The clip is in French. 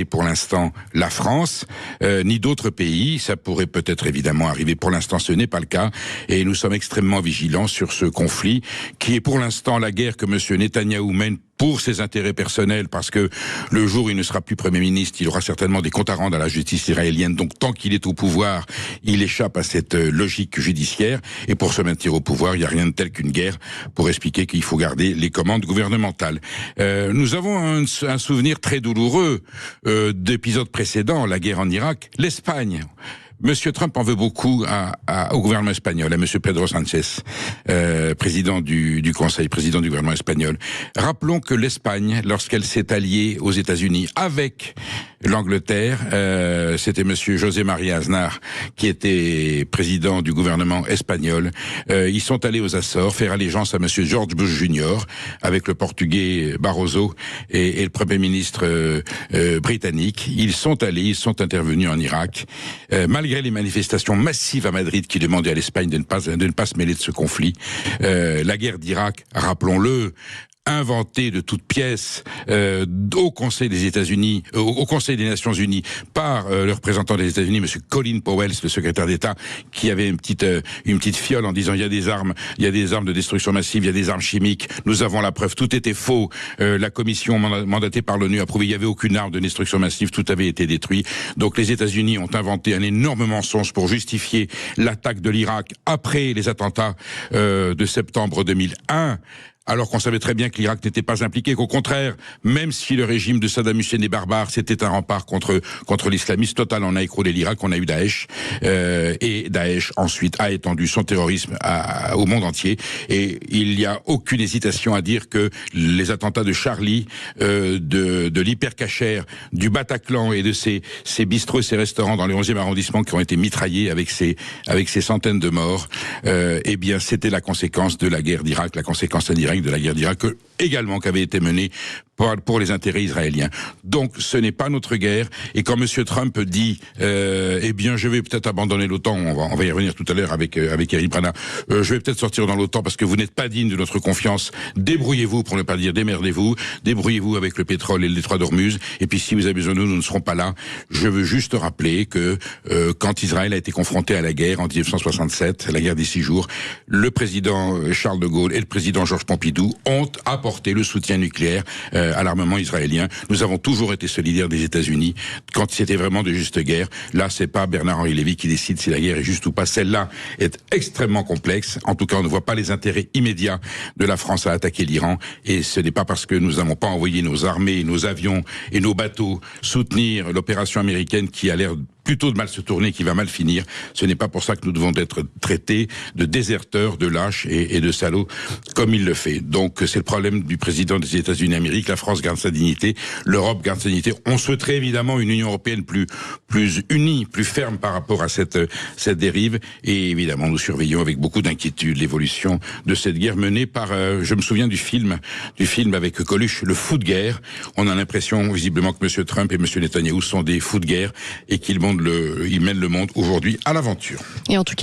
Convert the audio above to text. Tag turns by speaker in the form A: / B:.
A: Et pour l'instant, la France, ni d'autres pays. Ça pourrait peut-être évidemment arriver. Pour l'instant, ce n'est pas le cas. Et nous sommes extrêmement vigilants sur ce conflit, qui est pour l'instant la guerre que M. Netanyahou mène pour ses intérêts personnels, parce que le jour où il ne sera plus Premier ministre, il aura certainement des comptes à rendre à la justice israélienne. Donc tant qu'il est au pouvoir, il échappe à cette logique judiciaire. Et pour se maintenir au pouvoir, il n'y a rien de tel qu'une guerre pour expliquer qu'il faut garder les commandes gouvernementales. Nous avons un souvenir très douloureux d'épisodes précédents, la guerre en Irak, l'Espagne. Monsieur Trump en veut beaucoup au gouvernement espagnol, à Monsieur Pedro Sánchez, président du Conseil, président du gouvernement espagnol. Rappelons que l'Espagne, lorsqu'elle s'est alliée aux États-Unis avec l'Angleterre, c'était Monsieur José María Aznar qui était président du gouvernement espagnol. Ils sont allés aux Açores faire allégeance à Monsieur George Bush Jr. avec le Portugais Barroso et le Premier ministre britannique. Ils sont intervenus en Irak, malgré les manifestations massives à Madrid qui demandaient à l'Espagne de ne pas se mêler de ce conflit. La guerre d'Irak, rappelons-le, inventée de toutes pièces au Conseil des États-Unis, au Conseil des Nations Unies, par le représentant des États-Unis, M. Colin Powell, le secrétaire d'État, qui avait une petite fiole en disant il y a des armes de destruction massive, il y a des armes chimiques, nous avons la preuve, tout était faux. La commission mandatée par l'ONU a prouvé qu'il n'y avait aucune arme de destruction massive, tout avait été détruit. Donc les États-Unis ont inventé un énorme mensonge pour justifier l'attaque de l'Irak après les attentats de septembre 2001. Alors qu'on savait très bien que l'Irak n'était pas impliqué, qu'au contraire, même si le régime de Saddam Hussein est barbare, c'était un rempart contre l'islamisme total. On a écroulé l'Irak, on a eu Daesh, et Daesh ensuite a étendu son terrorisme au monde entier. Et il n'y a aucune hésitation à dire que les attentats de Charlie, de l'hypercacher, du Bataclan et de ces bistrots et ces restaurants dans le 11e arrondissement qui ont été mitraillés avec ces centaines de morts, eh bien c'était la conséquence de la guerre d'Irak, la conséquence indirecte de la guerre d'Irak, également qui avait été menée pour les intérêts israéliens. Donc ce n'est pas notre guerre. Et quand M. Trump dit eh bien je vais peut-être abandonner l'OTAN, on va y revenir tout à l'heure avec Eric Brana, je vais peut-être sortir dans l'OTAN parce que vous n'êtes pas digne de notre confiance, débrouillez-vous, pour ne pas dire démerdez-vous, débrouillez-vous avec le pétrole et le détroit d'Ormuz, et puis si vous avez besoin de nous, nous ne serons pas là. Je veux juste rappeler que quand Israël a été confronté à la guerre en 1967, la guerre des 6 jours, le président Charles de Gaulle et le président Georges Pompidou ont apporté le soutien nucléaire à l'armement israélien. Nous avons toujours été solidaires des États-Unis quand c'était vraiment de juste guerre. Là, c'est pas Bernard-Henri Lévy qui décide si la guerre est juste ou pas. Celle-là est extrêmement complexe. En tout cas, on ne voit pas les intérêts immédiats de la France à attaquer l'Iran. Et ce n'est pas parce que nous n'avons pas envoyé nos armées, nos avions et nos bateaux soutenir l'opération américaine qui a l'air plutôt de mal se tourner, qui va mal finir. Ce n'est pas pour ça que nous devons être traités de déserteurs, de lâches et de salauds, comme il le fait. Donc, c'est le problème du président des États-Unis d'Amérique. La France garde sa dignité, l'Europe garde sa dignité. On souhaiterait évidemment une Union européenne plus unie, plus ferme par rapport à cette dérive. Et évidemment, nous surveillons avec beaucoup d'inquiétude l'évolution de cette guerre menée par, je me souviens du film avec Coluche, le fou de guerre. On a l'impression, visiblement, que M. Trump et M. Netanyahou sont des fous de guerre et qu'ils mènent le monde aujourd'hui à l'aventure.
B: Et en tout cas,